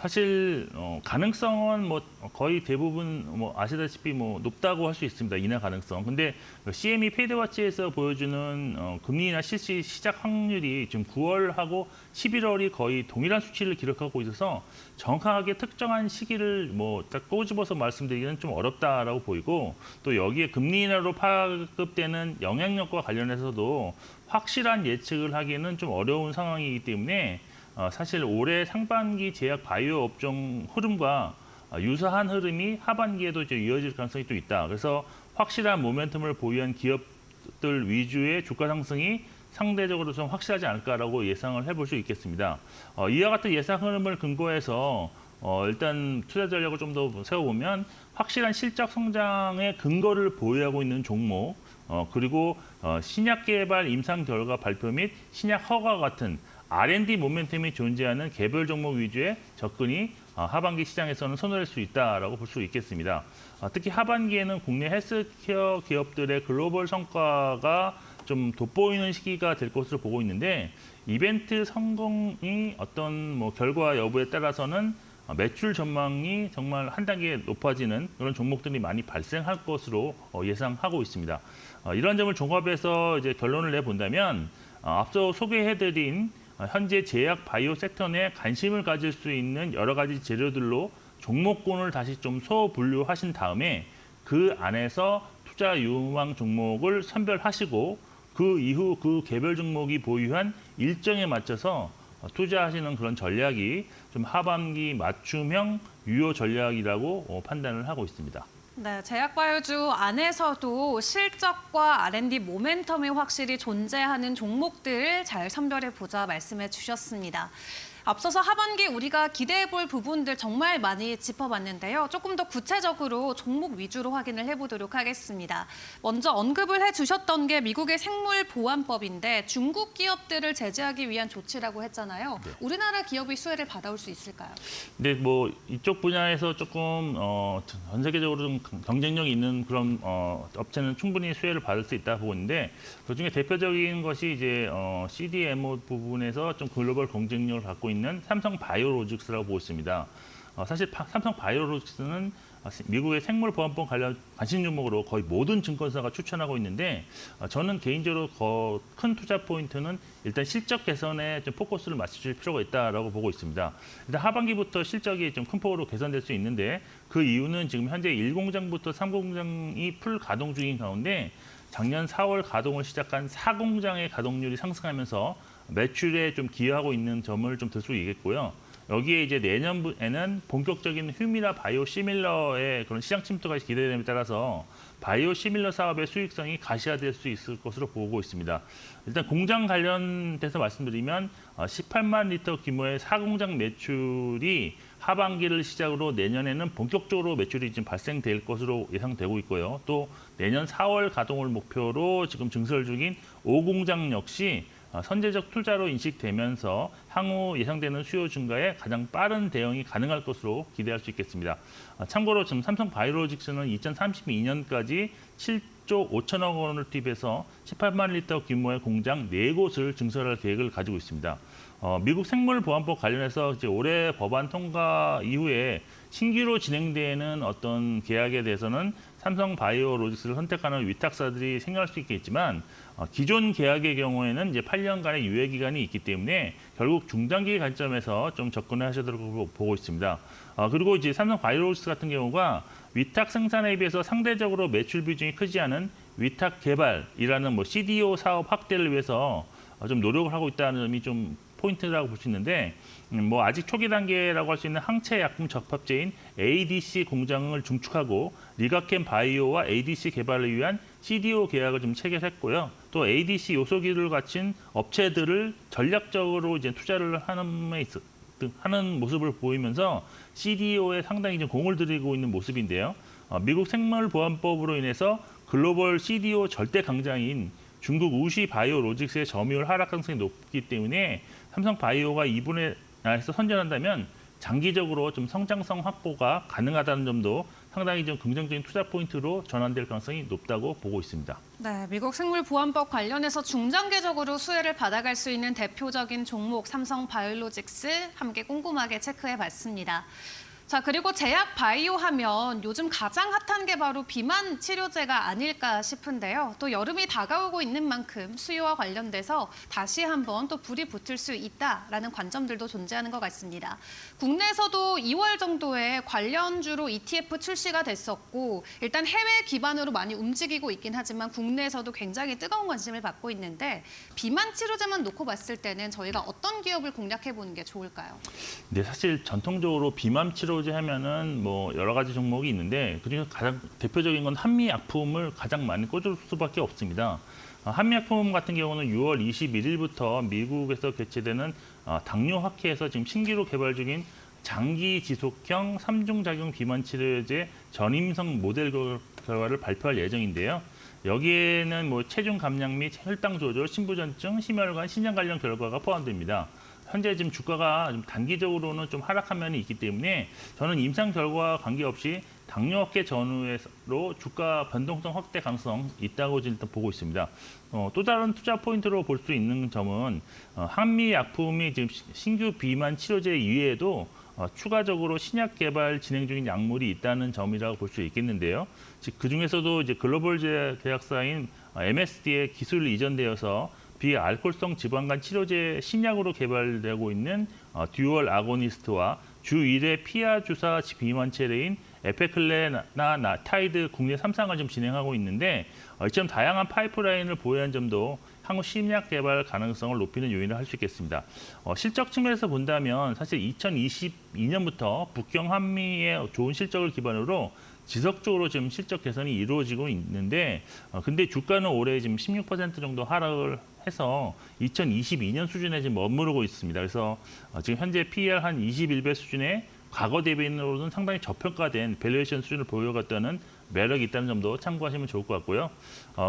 사실 가능성은 뭐 거의 대부분 뭐 아시다시피 뭐 높다고 할 수 있습니다. 인하 가능성. 근데 CME 패드워치에서 보여주는 금리 인하 실시 시작 확률이 지금 9월하고 11월이 거의 동일한 수치를 기록하고 있어서 정확하게 특정한 시기를 뭐 딱 꼬집어서 말씀드리기는 좀 어렵다라고 보이고, 또 여기에 금리 인하로 파급되는 영향력과 관련해서도 확실한 예측을 하기에는 좀 어려운 상황이기 때문에 사실 올해 상반기 제약 바이오 업종 흐름과 유사한 흐름이 하반기에도 이제 이어질 가능성이 또 있다. 그래서 확실한 모멘텀을 보유한 기업들 위주의 주가 상승이 상대적으로 좀 확실하지 않을까라고 예상을 해볼 수 있겠습니다. 이와 같은 예상 흐름을 근거해서 일단 투자 전략을 좀 더 세워보면 확실한 실적 성장의 근거를 보유하고 있는 종목, 그리고 신약 개발 임상 결과 발표 및 신약 허가 같은 R&D 모멘텀이 존재하는 개별 종목 위주의 접근이 하반기 시장에서는 선호할 수 있다라고 볼 수 있겠습니다. 특히 하반기에는 국내 헬스케어 기업들의 글로벌 성과가 좀 돋보이는 시기가 될 것으로 보고 있는데, 이벤트 성공이 어떤 뭐 결과 여부에 따라서는 매출 전망이 정말 한 단계 높아지는 그런 종목들이 많이 발생할 것으로 예상하고 있습니다. 이런 점을 종합해서 이제 결론을 내본다면 앞서 소개해드린 현재 제약 바이오 섹터 내 관심을 가질 수 있는 여러 가지 재료들로 종목군을 다시 좀 소분류하신 다음에 그 안에서 투자 유망 종목을 선별하시고 그 이후 그 개별 종목이 보유한 일정에 맞춰서 투자하시는 그런 전략이 좀 하반기 맞춤형 유효 전략이라고 판단을 하고 있습니다. 네, 제약바이오주 안에서도 실적과 R&D 모멘텀이 확실히 존재하는 종목들을 잘 선별해보자 말씀해 주셨습니다. 앞서서 하반기 우리가 기대해볼 부분들 정말 많이 짚어봤는데요. 조금 더 구체적으로 종목 위주로 확인을 해보도록 하겠습니다. 먼저 언급을 해주셨던 게 미국의 생물보안법인데 중국 기업들을 제재하기 위한 조치라고 했잖아요. 네. 우리나라 기업이 수혜를 받아올 수 있을까요? 근데 뭐 이쪽 분야에서 조금 전 세계적으로 좀 경쟁력 있는 그런 업체는 충분히 수혜를 받을 수 있다 보고 있는데, 그중에 대표적인 것이 이제 CDMO 부분에서 좀 글로벌 경쟁력을 갖고 있는 삼성 바이오로직스라고 보고 있습니다. 사실 삼성 바이오로직스는 미국의 생물보안법 관련 관심 종목으로 거의 모든 증권사가 추천하고 있는데, 저는 개인적으로 큰 투자 포인트는 일단 실적 개선에 좀 포커스를 맞추실 필요가 있다라고 보고 있습니다. 일단 하반기부터 실적이 좀 큰 폭으로 개선될 수 있는데, 그 이유는 지금 현재 1공장부터 3공장이 풀 가동 중인 가운데 작년 4월 가동을 시작한 4공장의 가동률이 상승하면서 매출에 좀 기여하고 있는 점을 좀 들 수 있겠고요. 여기에 이제 내년에는 본격적인 휴미나 바이오 시밀러의 그런 시장 침투가 기대됨에 따라서 바이오 시밀러 사업의 수익성이 가시화될 수 있을 것으로 보고 있습니다. 일단 공장 관련돼서 말씀드리면 18만 리터 규모의 4공장 매출이 하반기를 시작으로 내년에는 본격적으로 매출이 지금 발생될 것으로 예상되고 있고요. 또 내년 4월 가동을 목표로 지금 증설 중인 5공장 역시 선제적 투자로 인식되면서 향후 예상되는 수요 증가에 가장 빠른 대응이 가능할 것으로 기대할 수 있겠습니다. 참고로 지금 삼성 바이오로직스는 2032년까지 7조 5천억 원을 투입해서 18만 리터 규모의 공장 4곳을 증설할 계획을 가지고 있습니다. 미국 생물보안법 관련해서 이제 올해 법안 통과 이후에 신규로 진행되는 어떤 계약에 대해서는 삼성 바이오로직스를 선택하는 위탁사들이 생겨날 수 있겠지만, 기존 계약의 경우에는 이제 8년간의 유예 기간이 있기 때문에 결국 중장기 관점에서 좀 접근을 하셔야 된다고 보고 있습니다. 그리고 이제 삼성 바이오로직스 같은 경우가 위탁 생산에 비해서 상대적으로 매출 비중이 크지 않은 위탁 개발이라는 뭐 CDO 사업 확대를 위해서 좀 노력을 하고 있다는 점이 좀 포인트라고 볼 수 있는데, 뭐 아직 초기 단계라고 할 수 있는 항체 약품 적합제인 ADC 공장을 중축하고 리가켄 바이오와 ADC 개발을 위한 CDO 계약을 좀 체결했고요. 또 ADC 요소기를 갖춘 업체들을 전략적으로 이제 투자를 하는 모습을 보이면서 CDO에 상당히 좀 공을 들이고 있는 모습인데요. 미국 생물보안법으로 인해서 글로벌 CDO 절대 강자인 중국 우시 바이오로직스의 점유율 하락 가능성이 높기 때문에 삼성 바이오가 이 분야에서 선전한다면 장기적으로 좀 성장성 확보가 가능하다는 점도 상당히 좀 긍정적인 투자 포인트로 전환될 가능성이 높다고 보고 있습니다. 네, 미국 생물보안법 관련해서 중장기적으로 수혜를 받아갈 수 있는 대표적인 종목 삼성 바이오로직스 함께 꼼꼼하게 체크해봤습니다. 자, 그리고 제약 바이오 하면 요즘 가장 핫한 게 바로 비만 치료제가 아닐까 싶은데요. 또 여름이 다가오고 있는 만큼 수요와 관련돼서 다시 한번 또 불이 붙을 수 있다라는 관점들도 존재하는 것 같습니다. 국내에서도 2월 정도에 관련주로 ETF 출시가 됐었고 일단 해외 기반으로 많이 움직이고 있긴 하지만 국내에서도 굉장히 뜨거운 관심을 받고 있는데 비만 치료제만 놓고 봤을 때는 저희가 어떤 기업을 공략해 보는 게 좋을까요? 네, 사실 전통적으로 비만 치료제 하면은 뭐 여러 가지 종목이 있는데 그중에서 가장 대표적인 건 한미약품을 가장 많이 꽂을 수밖에 없습니다. 한미약품 같은 경우는 6월 21일부터 미국에서 개최되는 당뇨학회에서 지금 신기로 개발 중인 장기 지속형 3중 작용 비만 치료제 전임성 모델 결과를 발표할 예정인데요. 여기에는 뭐 체중 감량 및 혈당 조절, 신부전증, 심혈관, 신장 관련 결과가 포함됩니다. 현재 지금 주가가 좀 단기적으로는 좀 하락한 면이 있기 때문에 저는 임상 결과와 관계없이 당뇨학회 전후로 주가 변동성 확대 가능성 있다고 일단 보고 있습니다. 또 다른 투자 포인트로 볼 수 있는 점은 한미약품이 지금 신규 비만 치료제 이외에도 추가적으로 신약 개발 진행 중인 약물이 있다는 점이라고 볼 수 있겠는데요. 즉 그 중에서도 이제 글로벌 제약사인 MSD의 기술 이전되어서 비알코올성 지방간 치료제 신약으로 개발되고 있는 듀얼 아고니스트와 주1회 피하 주사 비만체레인 에페클레나타이드 국내 3상을 좀 진행하고 있는데 이처럼 다양한 파이프라인을 보유한 점도 향후 신약 개발 가능성을 높이는 요인을 할 수 있겠습니다. 실적 측면에서 본다면 사실 2022년부터 북경 한미의 좋은 실적을 기반으로 지속적으로 지금 실적 개선이 이루어지고 있는데 근데 주가는 올해 지금 16% 정도 하락을 해서 2022년 수준에 지금 머무르고 있습니다. 그래서 지금 현재 PER 한 21배 수준의 과거 대비로는 상당히 저평가된 밸류에이션 수준을 보여갔다는 매력이 있다는 점도 참고하시면 좋을 것 같고요.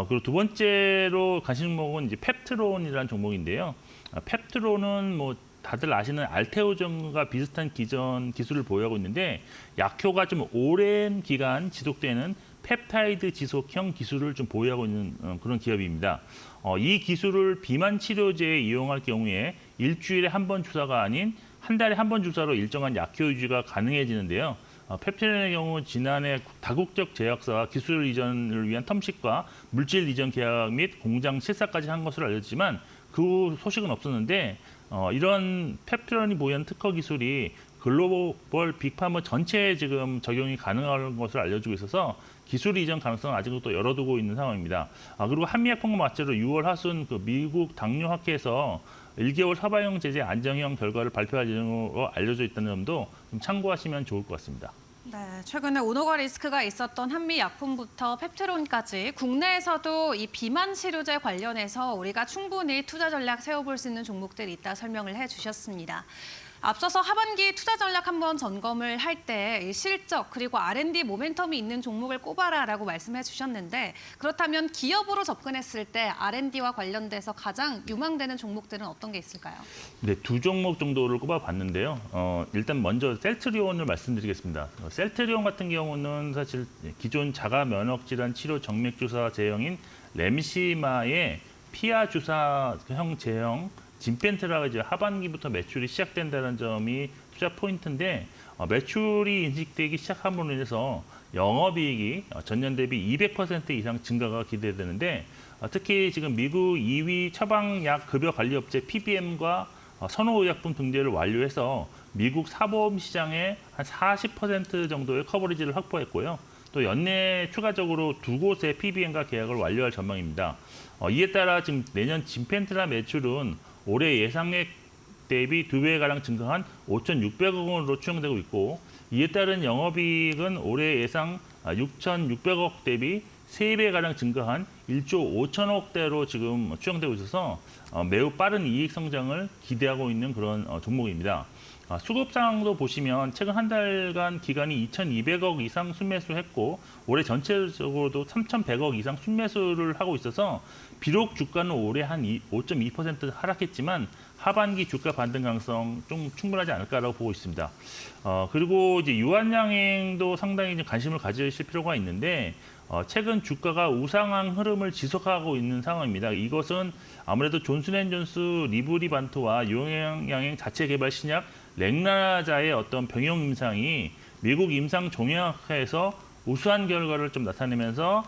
그리고 두 번째로 관심 종목은 이제 펩트론이라는 종목인데요. 펩트론은 뭐 다들 아시는 알테오전과 비슷한 기전 기술을 보유하고 있는데 약효가 좀 오랜 기간 지속되는 펩타이드 지속형 기술을 좀 보유하고 있는 그런 기업입니다. 이 기술을 비만 치료제에 이용할 경우에 일주일에 한 번 주사가 아닌 한 달에 한 번 주사로 일정한 약효 유지가 가능해지는데요. 펩틴의 경우 지난해 다국적 제약사와 기술 이전을 위한 텀식과 물질 이전 계약 및 공장 실사까지 한 것으로 알려지지만 그 후 소식은 없었는데 이런 펩틴이 보유한 특허 기술이 글로벌 빅파머 전체에 지금 적용이 가능한 것으로 알려지고 있어서 기술 이전 가능성은 아직도 또 열어두고 있는 상황입니다. 그리고 한미약품과 마찬가지로 6월 하순 그 미국 당뇨학회에서 1개월 사바형 제재 안정형 결과를 발표할 예정으로 알려져 있다는 점도 좀 참고하시면 좋을 것 같습니다. 네, 최근에 오너가 리스크가 있었던 한미약품부터 펩트론까지 국내에서도 이 비만 치료제 관련해서 우리가 충분히 투자 전략 세워볼 수 있는 종목들이 있다 설명을 해주셨습니다. 앞서서 하반기 투자 전략 한번 점검을 할 때 실적 그리고 R&D 모멘텀이 있는 종목을 꼽아라라고 말씀해 주셨는데 그렇다면 기업으로 접근했을 때 R&D와 관련돼서 가장 유망되는 종목들은 어떤 게 있을까요? 네, 두 종목 정도를 꼽아봤는데요. 일단 먼저 셀트리온을 말씀드리겠습니다. 셀트리온 같은 경우는 사실 기존 자가 면역 질환 치료 정맥 주사 제형인 램시마의 피하 주사형 제형 진펜트라가 이제 하반기부터 매출이 시작된다는 점이 투자 포인트인데 매출이 인식되기 시작함으로 인해서 영업이익이 전년 대비 200% 이상 증가가 기대되는데 특히 지금 미국 2위 처방약 급여 관리업체 PBM과 선호의약품 등재를 완료해서 미국 사보험 시장의 한 40% 정도의 커버리지를 확보했고요. 또 연내 추가적으로 두 곳의 PBM과 계약을 완료할 전망입니다. 이에 따라 지금 내년 진펜트라 매출은 올해 예상액 대비 2배가량 증가한 5,600억 원으로 추정되고 있고 이에 따른 영업이익은 올해 예상 6,600억 대비 3배가량 증가한 1조 5천억대로 지금 추정되고 있어서 매우 빠른 이익 성장을 기대하고 있는 그런 종목입니다. 수급 상황도 보시면 최근 한 달간 기간이 2,200억 이상 순매수했고 올해 전체적으로도 3,100억 이상 순매수를 하고 있어서 비록 주가는 올해 한 5.2% 하락했지만 하반기 주가 반등 가능성 좀 충분하지 않을까라고 보고 있습니다. 그리고 이제 유한양행도 상당히 좀 관심을 가지실 필요가 있는데 최근 주가가 우상향 흐름을 지속하고 있는 상황입니다. 이것은 아무래도 존슨앤존스 리브리반트와 유한양행 자체 개발 신약 렉나자의 어떤 병용 임상이 미국 임상 종양학회에서 우수한 결과를 좀 나타내면서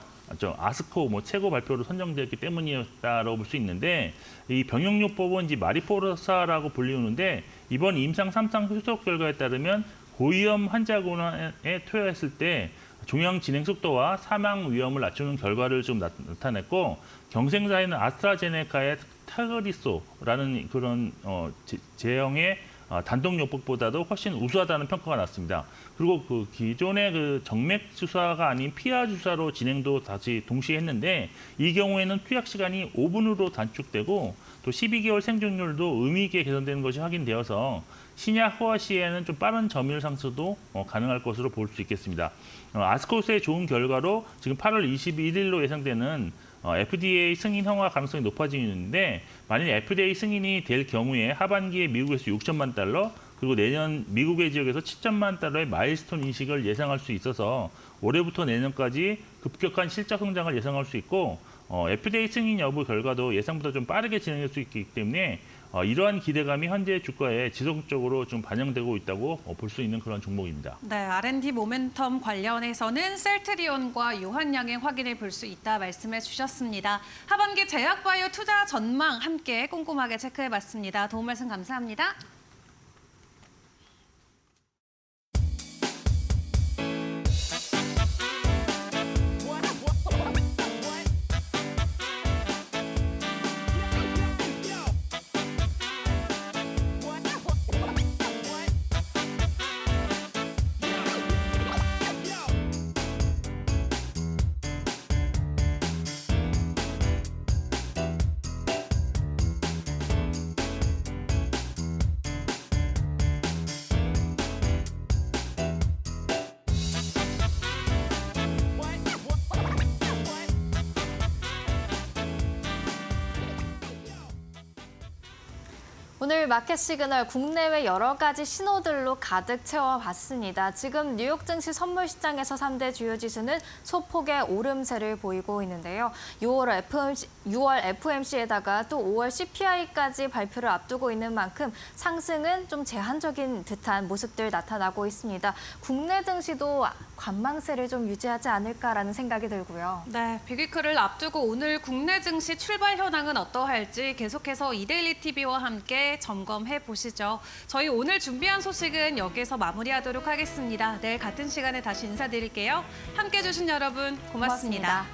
아스코 최고 발표로 선정되었기 때문이었다라고 볼 수 있는데 이 병용요법은 이제 마리포사라고 불리우는데 이번 임상 3상 후속 결과에 따르면 고위험 환자군에 투여했을 때 종양 진행 속도와 사망 위험을 낮추는 결과를 좀 나타냈고 경쟁사에는 아스트라제네카의 타그리소라는 그런 제형의 단독요법보다도 훨씬 우수하다는 평가가 났습니다. 그리고 그 기존의 그 정맥 주사가 아닌 피하 주사로 진행도 다시 동시에 했는데 이 경우에는 투약 시간이 5분으로 단축되고 또 12개월 생존율도 의미 있게 개선되는 것이 확인되어서 신약 허가 시에는 좀 빠른 점유율 상승도 가능할 것으로 볼 수 있겠습니다. 아스코스의 좋은 결과로 지금 8월 21일로 예상되는 FDA 승인 허가 가능성이 높아지는데 만일 FDA 승인이 될 경우에 하반기에 미국에서 6천만 달러 그리고 내년 미국의 지역에서 7천만 달러의 마일스톤 인식을 예상할 수 있어서 올해부터 내년까지 급격한 실적 성장을 예상할 수 있고 FDA 승인 여부 결과도 예상보다 좀 빠르게 진행될 수 있기 때문에 이러한 기대감이 현재 주가에 지속적으로 좀 반영되고 있다고 볼 수 있는 그런 종목입니다. 네, R&D 모멘텀 관련해서는 셀트리온과 유한양행 확인해 볼 수 있다 말씀해 주셨습니다. 하반기 제약바이오 투자 전망 함께 꼼꼼하게 체크해 봤습니다. 도움 말씀 감사합니다. 오늘 마켓 시그널 국내외 여러 가지 신호들로 가득 채워봤습니다. 지금 뉴욕 증시 선물 시장에서 3대 주요 지수는 소폭의 오름세를 보이고 있는데요. 6월 FOMC에다가 또 5월 CPI까지 발표를 앞두고 있는 만큼 상승은 좀 제한적인 듯한 모습들 나타나고 있습니다. 국내 증시도 관망세를 좀 유지하지 않을까라는 생각이 들고요. 네, 빅위크를 앞두고 오늘 국내 증시 출발 현황은 어떠할지 계속해서 이데일리 TV와 함께 점검해 보시죠. 저희 오늘 준비한 소식은 여기서 마무리하도록 하겠습니다. 내일 같은 시간에 다시 인사드릴게요. 함께해 주신 여러분 고맙습니다.